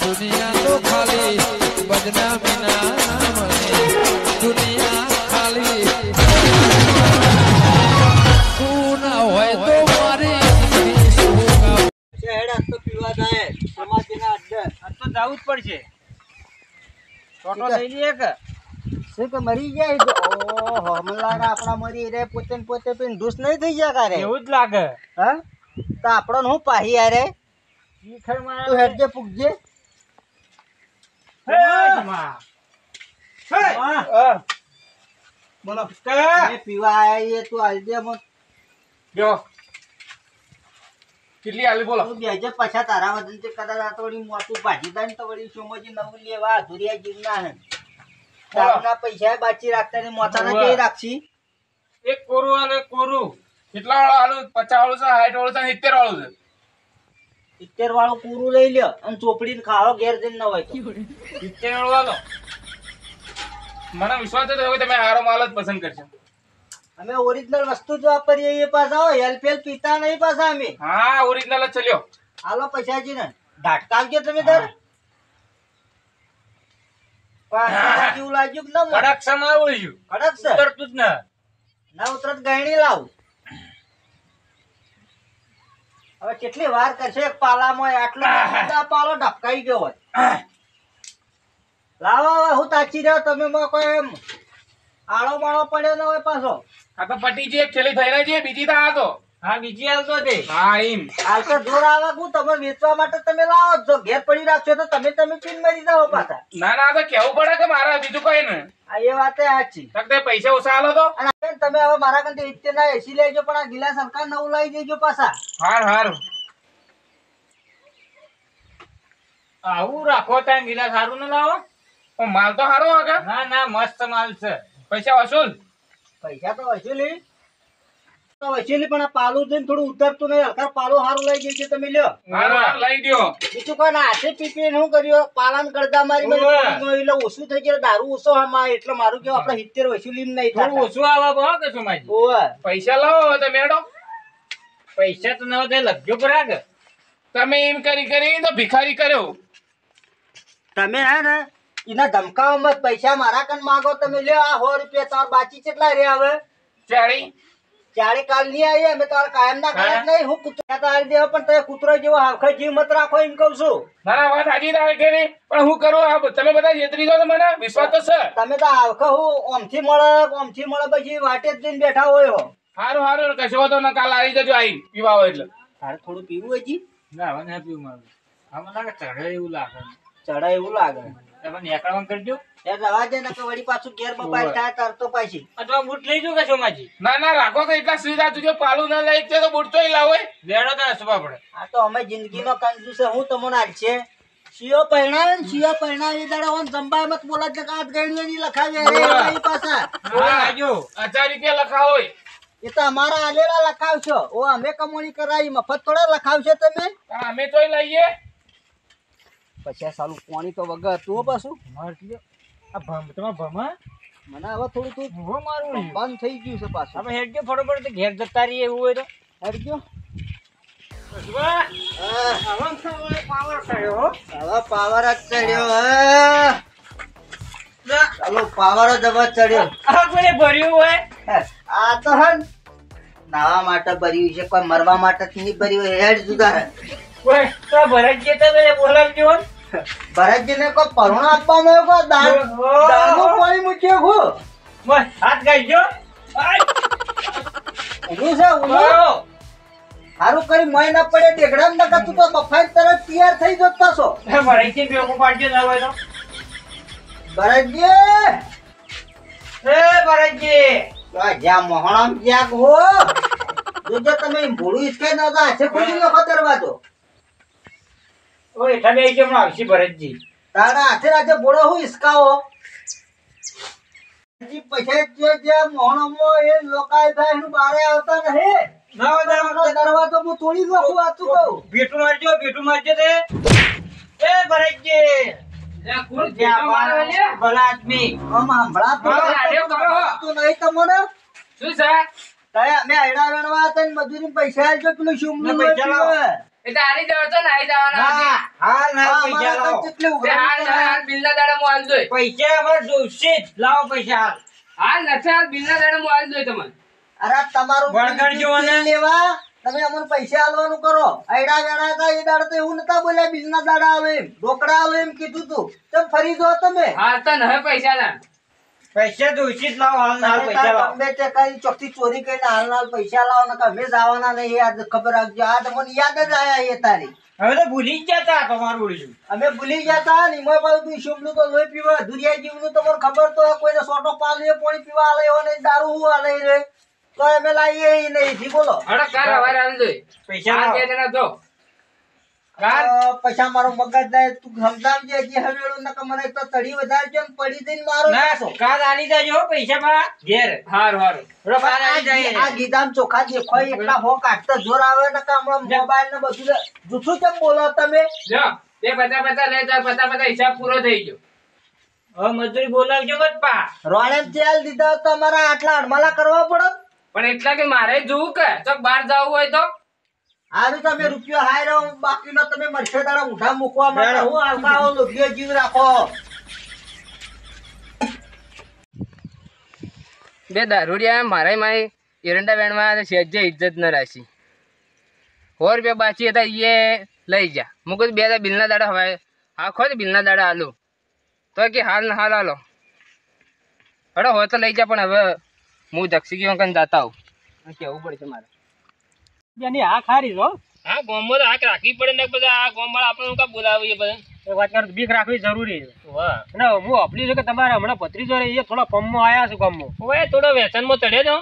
दुनिया तो खाली बदनामी ना मने दुनिया खाली तू ना होय तो मारी શહેર આજ તો પીવા જાય સમાજના અડ્ડે આજ તો જવું જ પડશે ટોટો થઈ જઈએ કે શું કે મરી જાય તો ઓહો હમલાર આપણા મરી રે પોતે ને પોતે પીને ઢૂસ નહીં થઈ ગયા કારે એવું જ લાગે હા તો આપણો હું પાહી યારે તું હેડજે પૂગજે બોલો પીવા આયા તું આલજે મત જો કેટલી આલી બોલો બેજે પાછા તારા વજન તે કદાચ આ થોડી મોટું ભાજી થાય ને તો વળી સોમજી નવું લેવા અધુરિયા જીવના હે તારના પૈસા બાચી રાખતા ને મોતાના કેવી રાખશી એક કોરું અને કોરું કેટલા વાળો આલુ 50 વાળું છે 60 વાળું છે 70 વાળું છે 70 વાળું પૂરું લઈ લ્યો અને ચોપડીને ખાવો ઘેર જઈને ન હોય તો 70 વાળું આલો મને વિશ્વાસ છે કે તમે હારો માલ જ પસંદ કરશો અમે ઓરિજિનલ વસ્તુ જ વાપરીએ એ પાછા હેલ્પેલ પીતા નહીં પાછા અમે હા ઓરિજિનલ જ ચલ્યો હાલો પૈસાજી ને ઢાટકાવજો તમે દર કેવું લાગ્યું કે ના કડક સમાવું છું કડક છે ઉતરતું જ ના ઉતરત ગયણી લાવ હવે કેટલી વાર કરશે એક પાલામાં આટલો પાલો ઢપકાઈ ગયો હોય લાવો હવે હું તાચી રહ્યો તમે કોઈ એમ આળો માળો પડ્યો ન હોય પાછો આ તો પટી જે એક થેલી થઈ રહી છે બીજી તો આ તો હા બીજી હાલતો તે હા એમ હાલ તો જોર આવે હું તમે વેચવા માટે તમે લાવો જો ઘેર પડી રાખશો તો તમે પીન મરી જાઓ પાછા ના ના તો કેવું પડે કે મારા બીજું કઈ ને આ એ વાત સાચી તે પૈસા ઓછા આલો તો અને તમે હવે મારા કંઈ 70 ના 80 લેજો પણ આ ગિલાસ સરકાર નવું લાવી દેજો પાછા હાર આવું રાખો ત્યાં ગિલાસ સારું ન લાવો માલ તો સારો હકે ના ના મસ્ત માલ છે પૈસા વસૂલ પૈસા તો વસૂલી પણ આ પાલું જોઈને થોડું ઉતરતું નહીં હલકા પાલું સારું લઈ જશે તમે લ્યો હાર લઈ દ્યો બીજું કોઈ હાથે પીપી શું કર્યો પાલન કરતા મારી એટલે ઓછું થઈ ગયું દારૂ ઓછો આમાં એટલે મારું કેવું આપણે 70 વસૂલી નહીં થોડું ઓછું આવા કે શું પૈસા લાવો તો મેડો પૈસા તો ન લખજો પરાગ તમે એમ કરી તો ભિખારી કર્યો તમે હે ને એના ધમકાવા મત પૈસા મારા કન માંગો તમે લ્યો આ 100 રૂપિયા તાર બાકી કેટલા રે હવે ચાળી કાલ ની આવી અમે તાર કાયમ ના કાયમ નહીં હું કૂતરા તો આવી દેવા પણ તમે કૂતરો જેવો હાવખે જીવ મત રાખો એમ કહું છું ના વાત હાજી તારે કે પણ હું કરું આ તમે બધા છેતરી દો તો મને વિશ્વાસ તો છે તમે તો હાવખે હું ઓમથી મળે પછી વાટે જ જઈને બેઠા હોય હો હારું કશો તો ના કાલ આવી જજો આઈ પીવા હોય એટલે તારે થોડું પીવું હજી ના હવે ના પીવું મારું આમાં લાગે ચડે એવું લાગે તમે નેકળવાનું કરજો એ રવા દે ને કે વળી પાછું ઘેર બપાઈ થાય તરતો પાછી અથવા બૂટ લઈ જો કે સોમાજી ના રાખો કે એટલા સુવિધા તુજો પાલું ના લઈ છે તો બૂટ તો લાવો લેડો તો સુવા પડે આ તો અમે જિંદગીનો કંજૂસ છે હું તમને આજ છે સિયો પરણાવે દાડે ઓન જંબાય મત બોલા જ કાત ગણીએ ની લખાવે રે પાછા આજો 1000 રૂપિયા લખાવો એ તો અમારા આલેલા લખાવશો ઓ અમે કમોણી કરાવી મફત થોડા લખાવશો તમે અમે તોય લઈએ પછી સાલું પાણી તો વગર તું પાછું આ ભમ તમાર ભમા મને હવે થોડું તું મારું બંધ થઈ ગયું છે પાછું હવે હેડ ગયો ફટોફટ ઘેર જતા રહીએ એવું હોય તો હેડ ગયો પાવર જ ચડ્યો ચાલો પાવર જ હવે ચડ્યો ભર્યું હોય આ તો હન નાવા માટે ભર્યું છે કોઈ મરવા માટે નહીં ભર્યું હેડ જુદા ભરતજી તો બોલાવજો ભરતજી ને કોઈ પરુણ આપવાનો કોઈ દાળનું પાણી મૂક્યો ખો હાથ ગાઈજો ઊંઘું છે સારું કરી મય ના પડે ટેકડામ ના તું તો બફાઈ તરત તૈયાર થઈ જતો પાછો ભરતજી ભેગું પાડજો ના હોય તો ભરતજી જ્યાં મોહણામ ક્યાંક હો જોજો તમે ભૂડું ઈસકાઈ ના હાથે ખોલી નાખો દરવાજો ઓય તમે કેમ આવશી ભરતજી તારા હાથે રાજે બોળો હું ઈસકાવો પૈસા જે મોહણમો એ લોકાય થાય એનું બારે આવતા નહીં દરવાજો હું તોડી નાખું વાતું કહું ભેટું મારજો તે એ ભરતજી ભલા આદમી આમ હમણાં તો નહીં તમને શું છે અમે આયડા વેણવા હતા ને મજૂરી પૈસા આલજો પેલું શુમનું એટલે હારી જવા તો નાઈ જવાના હા, હાલ ના હા, પૈસા અમારા લાવો. તો કેટલી તે ઉઘરાણી હાલ કરે. હાલ બિલના દાડા હું હાલ જોઈ પૈસા અમારે જોઈશે જ. લાવો પૈસા હાલ. હાલ નથી હાલ બિલના દાડા હું હાલ જોઈ તમને અરે તમારું વળગડજો બિલ અને. લેવા તમે અમને પૈસા આલવાનું કરો. આયડા વેડા હતા એ દાડે તો એવું નતા બોલ્યા બિલના દાડા આવે એમ, રોકડા આવે એમ કીધું તું. ચમ ફરી જો તમે. હાલ તો નહે પૈસા ના પૈસા જોઈશે જ. લાવો હાલ ના હાલ પૈસા લાવો. તમે ટકાની ચોખ્ખી ચોરી કરીને હાલ પૈસા લાવો ને અમે જવાના નહીં. આજ ખબર રાખજો. આ તમને યાદ જ આયા એ તારી. હવે તો ભૂલી જ જતા તમારું બોલીશું. અમે ભૂલી જતા ને એમાં પાછું તું શુભનું તો લોહી પીવા દુરિયા જીવનું તમને ખબર તો કોઈને સોટો પાલ્યો પાણી પીવા આલે એવો નહીં, દારૂ હું આલે રે તો અમે લાવીએ ઈ નહીં. જી બોલો. હડો કાલ હવારે હાલ જોઈ પૈસા હાલ લાવો. બે જણા જો કાલ પૈસા મારો મગજ જાય તું સમજાવજે. હજી હવેળું નકર મને તો તળી વધારજો ને પડી દઈને મારો ના પાછો. કાલ આલી જાજો હો પૈસા મારા ઘેર. હારું હારું બરો કાલ આલી જાય. આ ગીધામ ચોખા દેખાય એટલા હો કાઢતા જોર આવે ને કે હમણાં મોબાઈલ ને બધું જૂઠું કેમ બોલો તમે? જો તે 50 લે તો 50 હિસાબ પૂરો થઈ ગયો હવે મજૂરી બોલાવજો મત પા. રોણેમ તેલ દીધા તો અમારા આટલા અડમાલા કરવા પડે. પણ એટલા કે મારે જોવું કે ચોક બહાર જવું હોય તો હારું તમે રૂપિયો હાય રહ્યો બાકીનો તમે મરશે દાડા ઊંધા મૂકવા માટે હું આલકાઓ લોભીઓ જીવ રાખો. બે દારૂડિયા મારે મારી એરંડા વેણમાં સહેજે ઇજ્જત ન રાખી 100 રૂપિયા બાકી હતા એ લઈ જા હું કહું બે બિલના દાડા હવે આખો જ બિલના દાડા આલું તો કે હાલ ને હાલ હાલો હડો હોય તો લઈ જા પણ હવે હું દક્ષિણ કંઈ જતા આવું કેવું પડશે મારે બેની આ ખારી છો. હા ગોમમાં તો હાક રાખવી પડે ને બધા આ ગોમવાળા આપણે કા બોલાવીએ બધા એ વાત કરું બીક રાખવી જરૂરી છે. વાહ અને હું આપલી છે કે તમારે હમણાં ભત્રીજો રે એ થોડા પમમાં આયા છે ગામમાં. હવે થોડો વ્યસનમાં ચડ્યો તો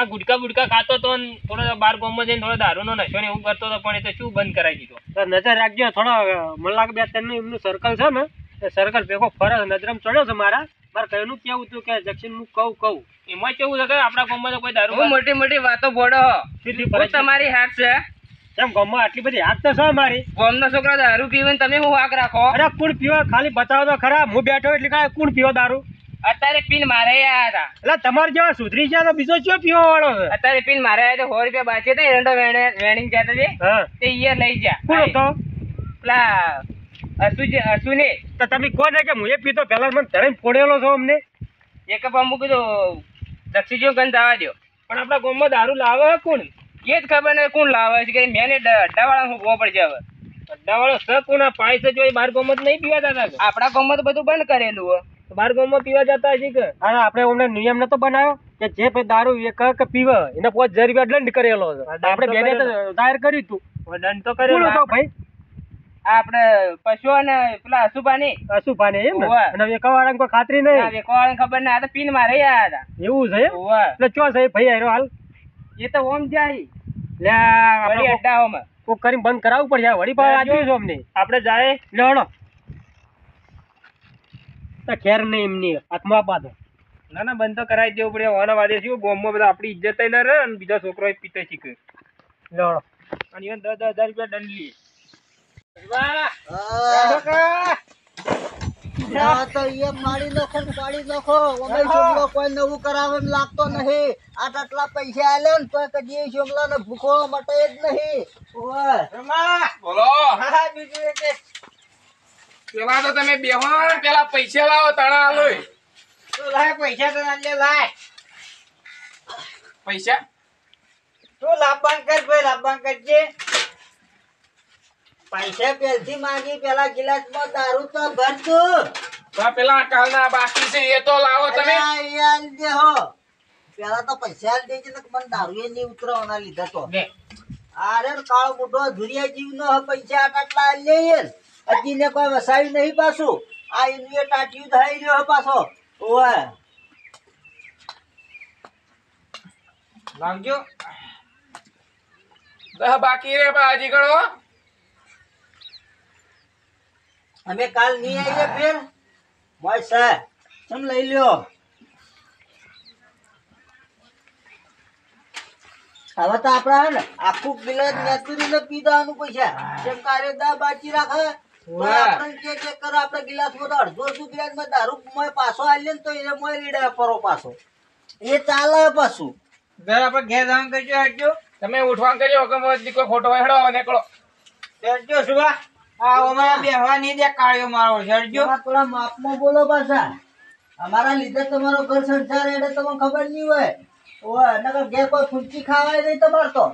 આ ગુટકા બુટકા ખાતો તો ને થોડો બાર ગામમાં જઈને થોડો દારૂનો નશો ને એવું કરતો હતો પણ એ તો શું બંધ કરાવી દીધો તો નજર રાખજો થોડો મને લાગે બે ત્રણ એમનું સર્કલ છે ને એ સર્કલ ભેગો ફરસ નજરમ ચડ્યો છે મારા. મારે કહેલું કેવું હતું કે જક્ષિન હું કહું એમાં કેવું છે કે આપણા ગામમાં તો કોઈ દારૂ મોટી મોટી વાતો બોડો સીધી હું ફરજ. તમારી હાથ છે કેમ ગામમાં આટલી બધી હાથ તો છે મારી. ગામના છોકરા દારૂ પીવે ને તમે હું હાક રાખો અરે કોણ પીવા ખાલી બતાવો તો ખરા. હું બેઠો એટલે કાંઈ કોણ પીવો દારૂ. અત્યારે પીન મારે આયા હતા એટલે તમારે જેવા સુધરી ગયા તો બીજો શું પીવા વાળો છે. અત્યારે પીન મારે આયા તો 100 રૂપિયા બાકી હતા એરંડો વેણી જતા છે હા તે ઈ લઈ જા કોણ હતો પેલા અસુ ને તો તમે કહો ને કે હું એ પીતો પહેલા મને ધરીને ફોડેલો છો અમને. એક અમુક કીધું દક્ષિણ ગંધ આવવા દો પણ આપણા ગામમાં દારૂ લાવે કોણ? એ જ ખબર નહીં કોણ લાવે છે કે મેં અડ્ડાવાળા હું હોવો પડશે હવે અડ્ડાવાળો છે કોણ? આ પાય છે જો એ બાર ગામમાં તો નહીં પીવા જતા કે? આપણા ગામમાં તો બધું બંધ કરેલું હોય તો બાર ગામમાં પીવા જતા હશે કે? હા આપણે અમને નિયમ નતો બનાવ્યો કે જે ભાઈ દારૂ એક પીવે એને 5000 રૂપિયા દંડ કરેલો છે. આપણે બેને તો દાયર કર્યું તું. દંડ તો કોણ હતો ભાઈ? આપણે પશુ અને પેલા અશુભાની અશુભાને એમ ને? હોવે. અને વેકવાળાને કોઈ ખાતરી નહીં. વેકવાળાને ખબર ના આ તો પીન મારે આયા હતા એવું છે એમ? હોવે. એટલે ચો છે ભાઈ આયરો હાલ? એ તો ઓમ જાય લે આપણે વળી અડ્ડાઓમાં કોક કરીને બંધ કરાવવું પડશે. આ વળી પાવ આજુ છો અમને. આપણે જાય લે હળો. તો ખેર નહીં એમની હાથમાં પાડો. ના ના બંધ તો કરાવી દેવું પડે હોવાના વાદે શું ગામમાં બધા આપણી ઇજ્જત ના રહે અને બીજા છોકરો પીતા શીખે લે હળો. અને એને 10,000 રૂપિયા દંડ લઈએ આ તો એ પાડી નાખો ને પાડી નાખો. અમે શોમલો કોઈ નવું કરાવે એમ લાગતો નહીં. આટલા પૈસા આલે ને તો કદી શોમલા ને ભૂખો મટે જ નહીં. ઓય. બોલો પેલા તો તમે બેહો ને પેલા પૈસા લાવો તણા આલો તું લાય પૈસા તો ના લે લાય. પૈસા તું લાભાન કર ભાઈ લાભાન કરજે. પૈસા પેલથી માંગી પેલા ગિલાસમાં દારૂ તો ભરતું. તો પેલા કાલના બાકી છે એ તો લાવો તમે. અરે આ યાર દેહો. પેલા તો પૈસા આલી દેજે ને મને દારૂ નહીં ઉતરવાના લીધા તો. અરે કાળો મોટો ધુરિયા જીવનો હ પૈસા આટલા આલી લઈએ ને. હજી ને કોઈ વસાવી નહીં પાછું. આ એનું એ ટાટિયું થઈ રહ્યો હ પાછો. ઓય. લાવજો 10 બાકી રે બાજી ગણો. અમે કાલ નહીં આવીએ ફેર મોય સર તમે લઈ લ્યો. હવે તો આપડા હે ને આખું ગિલાસ નેતુરી ને પીવાનું પૈસા જેમ કારે દા બાકી રાખે તો આપણે કે કરો આપણે ગિલાસ માં તો અડધો ગિલાસ માં દારૂ મોય પાછો આલે ને તો એને મોય રીડા કરો પાછો એ ચાલે પાછું. ઘર આપણે ઘેર જવાનું કરજો હટજો. તમે ઉઠવાન કરજો કે કોઈ ખોટો હેડો નીકળો. શેઠજો સુભા આ અમારા બેહવા નહીં દે કાળિયો મારો શેઠજો થોડા માપમાં બોલો પાછા. અમારા લીધે તમારો ઘર સંસાર એટલે તમને ખબર નહીં હોય. ઓય નકર ઘેર કોઈ ફૂંચી ખાવાય નહીં તમારે તો.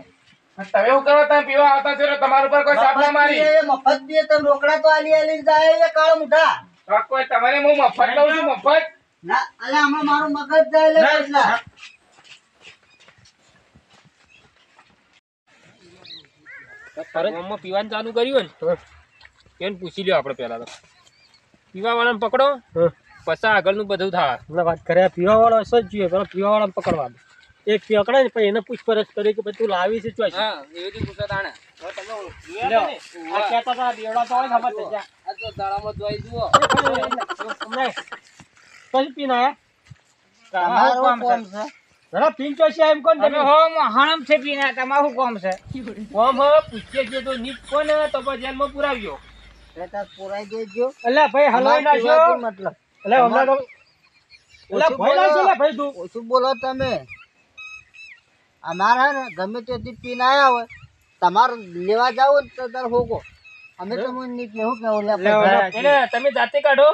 તમે શું કરો? તમે પીવા આવતા છો એટલે તમારા ઉપર કોઈ સાપ ના મારી. મફત દે તમે રોકડા તો આલી જાય એ કાળો મુઠા. તો કોઈ તમારે હું મફત લઉં છું મફત. ના અલે હમણાં મારું મગજ જાય લે પૈસા. ગામમાં પીવાનું ચાલુ કર્યું ને એને પૂછી લ્યો આપણે પહેલા તો પીવા વાળાને પકડો પછી આગળનું બધું થાય વાત કરે પીવા વાળો હશે જ જોઈએ પેલા પીવા વાળા પકડવાનું એક પકડે ને પછી એને પૂછપરછ કરી કે તું લાવી છે ચોઈસ હા એવી રીતે પૂછો તાણે આ કહેતા હતા બેવડા તો હોય ખબર છે આ તો દાડામાં જોઈ જુઓ પછી પીને આયા તમારું કોમ છે. જરા પીંચો છે એમ કોણ તમે હો હણમ છે પીના તમારું કોમ છે કોમ હવે પૂછીએ છીએ તો નીચ કોને તો પછી જેલમાં પુરાવ્યો એટલે પુરાઈ દેજો. અલ્યા ભાઈ હલવાઈ નાખ્યો મતલબ અલ્યા હમણાં તો અલ્યા ભાઈ નાખ્યો લે ભાઈ તું ઓછું બોલો તમે. અમારા ને ગમે તેથી પીને આયા હોય તમારે લેવા જાવ ને તો તાર હોગો. અમે તો નીક ને હું કેવું લે એટલે તમે જાતે કાઢો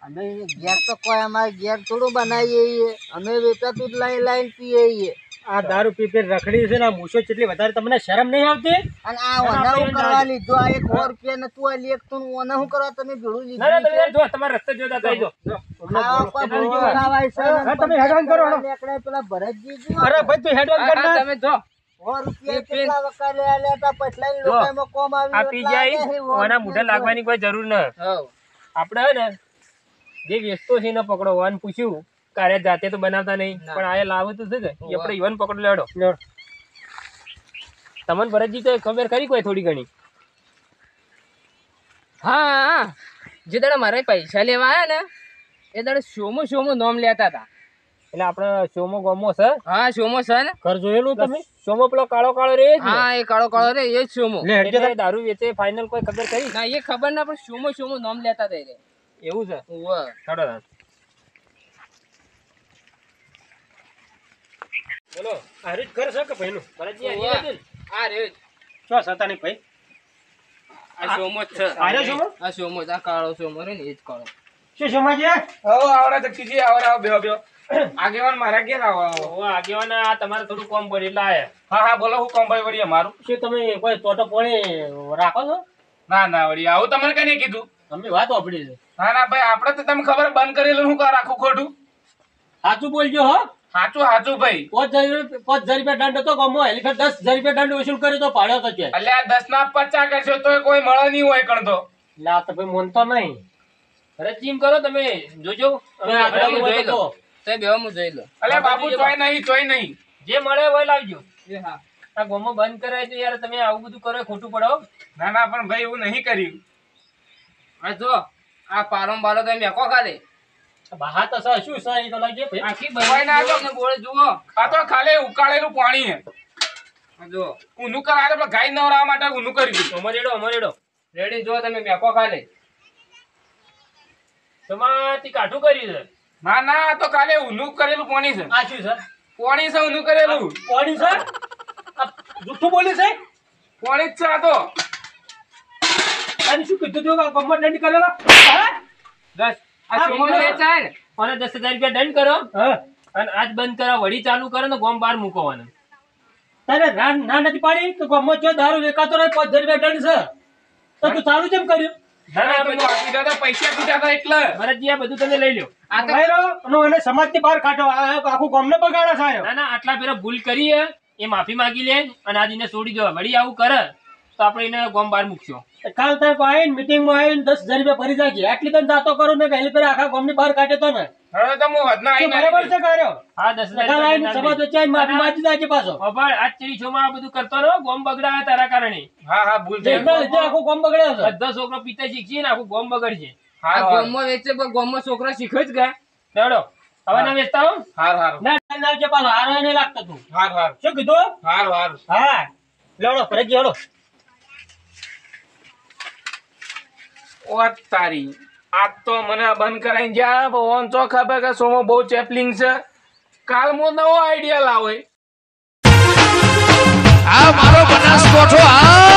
અમે ઘેર તો કોઈ અમારે ઘેર થોડું બનાવીએ છીએ. અમે વેચાતું જ લાઈન પીએ છીએ. આ દારૂ પી પી રખડી છે ને આ મૂછો કેટલી વધારે તમને શરમ નહીં આવતી અને આ ઓના હું કરવા લીધો આ 100 રૂપિયા ને તું આ લેખ તું ઓના હું કરવા તમે ભેળું ના ના લીધું તમે જો તમારા રસ્તે જોતા થઈ જો ખાવા કોઈ ભેળું ખાવાય છે ને હા, તમે હેડવાન કરો, હેડો. લેકડા પેલા ભરતજી જો અરે ભાઈ તું હેડવાન કર ના તમે જો 100 રૂપિયા કેટલા વખત લેતા પછલા લોકોમાં કોમ આ આવી પી જાય ઓના મોઢે લાગવાની કોઈ જરૂર ન આપણે હે ને જે વેચતો છે એને પકડો અને પૂછ્યું કારે જાતે તો બનાવતા નહીં પણ આ લાવું તો છે કે એ આપણે ઈવન પકડ લેડો તમને ભરતજી તો ખબર ખરી કોઈ થોડી ઘણી હા જે દાડે મારે પૈસા લેવા આયા ને એ દાડે શોમો નોમ લેતા હતા. એટલે આપણે શોમો ગોમો છે હા શોમો છે ને. ઘર જોયેલું તમે શોમો પેલો કાળો કાળો રે હા એ કાળો રે એ જ શોમો. લે હેડજે એટલે દારૂ વેચે ફાઇનલ કોઈ ખબર ખરી ના એ ખબર ના પણ શોમો નોમ લેતા હતા રે. એવું છે ઉવ્વ. છોડો તાન. બોલો આ રીત ઘર છે કે ભાઈનું ભરતજી આ ઉવ્વ. આ રે શું સતાની ભાઈ આ શોમો જ છે. આ રે શોમો? આ શોમો જ, આ કાળો શોમો રે ને એ જ કાળો. શું સમાજે હો આવડા જગજીજી આવો બેહો બેહો. આગેવાન મારા ઘેર આવો આવો. ઓ આગેવાન આ તમારે થોડું કોમ પડ્યું એટલે આયા હા હા બોલો હું કોમ ભાઈ વળી અમારું. શું તમે કોઈ ટોટો પાણી રાખો છો ના ના વળી આવું તમને કઈ કીધું. અમે વાત વાપરી છે ના ના ભાઈ આપણે તો તમને ખબર બંધ કરેલું હું રાખું ખોટું. સાચું બોલજો હો સાચું ભાઈ. 5000 રૂપિયા દંડ હતો ગમો એટલે 10000 રૂપિયા દંડ વસૂલ કર્યો તો પાડ્યો તો ત્યાં એટલે આ 10 ના 50 કરશો તો કોઈ મળે નહીં હોય કણ તો. એટલે આ તો ભાઈ મોનતો નહીં ભરતજી એમ કરો તમે જોજો અમે આપણે આગળ જોઈ જોઈ લો. લો તે બેવા હું જોઈ લો. અલે બાપુ ચોય નહીં. જે મળે હોય લાવજો એ હા આ ગોમો બંધ કરાય તો યાર તમે આવું બધું કરો એ ખોટું પડો ના ના પણ ભાઈ એવું નહીં કર્યું. આ જો આ પાલમ બાલો તમે મેકો ખાલી બહાર તો સર શું સર એ તો લાગી ભાઈ આખી ભાઈ ના બધી તો- બોળે જુઓ. આ તો ખાલી ઉકાળેલું પાણી હે. આ જો ઊનું કરાવે એટલે ગાય નવરાવા માટે ઊનું કરી દીધું. અમારેડો રેડી જો તમે મેકો ખાલી. તમારથી કાઠું કર્યું છે ના ના આ તો ખાલી ઊનું કરેલું પાણી છે. આ શું સર પાણી છે ઊનું કરેલું. કોણી સર આ જૂઠું બોલી છે પાણી જ છે આ તો. અને શું કીધું તું ગમત દંડ કરેલો હા 10 આ શોમો વેચાય ને અને 10000 રૂપિયા દંડ કરો હા અને આજ બંધ કરો વળી ચાલુ કરો ને ગોમ બહાર મૂકવાનું તારે ના નથી પાડી તો ગમત જો દારૂ વેચાતો રહે 5000 રૂપિયા દંડ છે તો તું ચાલુ કેમ કર્યું ના ના તો આપી દીધા પૈસા તૂટ્યા હતા એટલે. ભરતજી આ બધું તમે લઈ લો આ તો ભાઈરો અને સમાજથી બહાર કાઢો આખું ગામને બગાડે છે ના ના આટલા પેલા ભૂલ કરી હે, એ માફી માંગી લે અને આજ એને છોડી દો વળી આવું કરે તો આપણે એને ગોમ બહાર મૂકશો કાલ તારે આવીને મીટિંગમાં આવીને 10000 રૂપિયા ભરી જાય આટલી તો જાતો કરું ને કે હેલી પેલા આખા ગામની બહાર કાઢે તો ને હવે તો હું હદના શું આવીને બરાબર છે કર્યો હા 10000 કાલ આવીને સમાજ વચ્ચે આવીને માફી માંગી જાય પાછો અભાળ આજ ચીરી છોમાં આ બધું કરતો રહો ગોમ બગડાવે તારા કારણે હા હા ભૂલ થઈ એમના લીધે આખું ગામ બગડ્યો છે બધા છોકરો પિતા શીખશે ને આખું ગોમ બગડશે આ હાર ગામમાં વેચે પણ ગામમાં છોકરા શીખે જ ગયા. લેવડો હવે ના વેચતા હો હાર ના ના જે પાછો હારો એને લાગતો તું હાર શું કીધું હાર હા લેવડો ફરજી હેડો ઓ તારી આ તો મને બંધ કરાઈને જ્યાં ભગવાન તો ખબર કે સોમો બહુ ચેપલિંગ છે. કાલ મો નવો આઈડિયા લાવે. આ મારો બનાસકોઠો આ